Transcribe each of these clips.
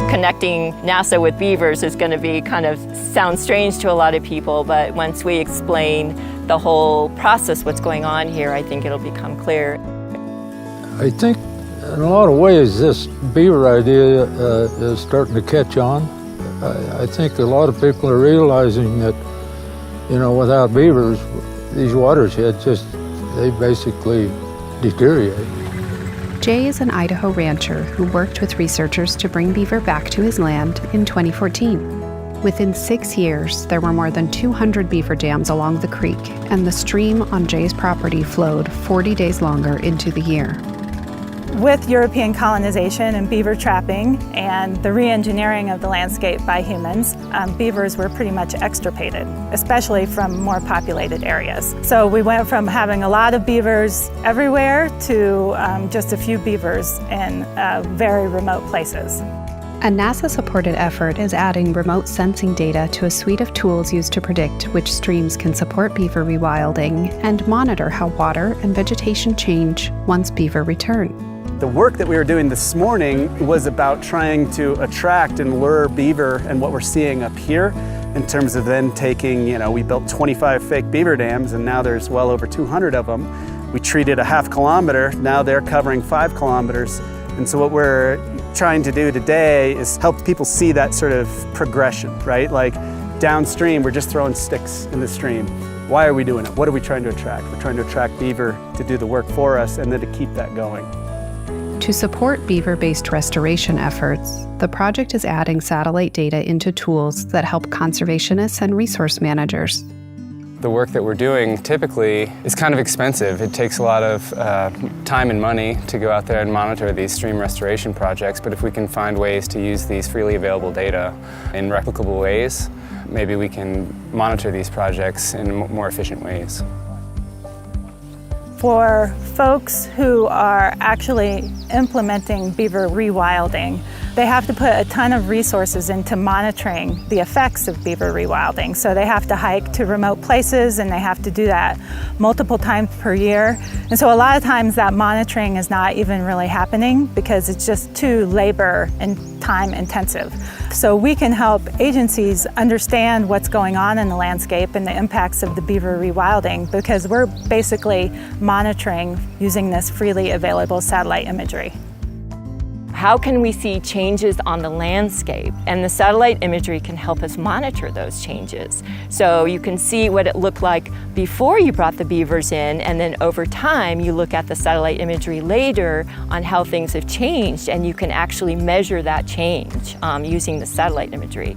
Connecting NASA with beavers is going to be sound strange to a lot of people, but once we explain the whole process, what's going on here, I think it'll become clear. I think in a lot of ways this beaver idea is starting to catch on. I think a lot of people are realizing that, without beavers, these watersheds they basically deteriorate. Jay is an Idaho rancher who worked with researchers to bring beaver back to his land in 2014. Within 6 years, there were more than 200 beaver dams along the creek, and the stream on Jay's property flowed 40 days longer into the year. With European colonization and beaver trapping and the re-engineering of the landscape by humans, beavers were pretty much extirpated, especially from more populated areas. So we went from having a lot of beavers everywhere to just a few beavers in very remote places. A NASA-supported effort is adding remote sensing data to a suite of tools used to predict which streams can support beaver rewilding and monitor how water and vegetation change once beaver return. The work that we were doing this morning was about trying to attract and lure beaver, and what we're seeing up here in terms of then taking, we built 25 fake beaver dams and now there's well over 200 of them. We treated a half kilometer, now they're covering 5 kilometers. And so what we're trying to do today is help people see that sort of progression, right? Like downstream, we're just throwing sticks in the stream. Why are we doing it? What are we trying to attract? We're trying to attract beaver to do the work for us and then to keep that going. To support beaver-based restoration efforts, the project is adding satellite data into tools that help conservationists and resource managers. The work that we're doing typically is kind of expensive. It takes a lot of time and money to go out there and monitor these stream restoration projects, but if we can find ways to use these freely available data in replicable ways, maybe we can monitor these projects in more efficient ways. For folks who are actually implementing beaver rewilding, they have to put a ton of resources into monitoring the effects of beaver rewilding. So they have to hike to remote places and they have to do that multiple times per year. And so a lot of times that monitoring is not even really happening because it's just too labor and time intensive. So we can help agencies understand what's going on in the landscape and the impacts of the beaver rewilding because we're basically monitoring using this freely available satellite imagery. How can we see changes on the landscape? And the satellite imagery can help us monitor those changes. So you can see what it looked like before you brought the beavers in, and then over time you look at the satellite imagery later on how things have changed, and you can actually measure that change using the satellite imagery.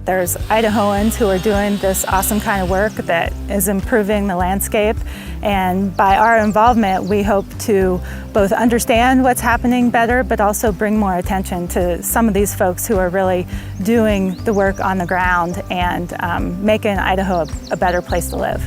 There's Idahoans who are doing this awesome kind of work that is improving the landscape, and by our involvement we hope to both understand what's happening better but also bring more attention to some of these folks who are really doing the work on the ground and making Idaho a better place to live.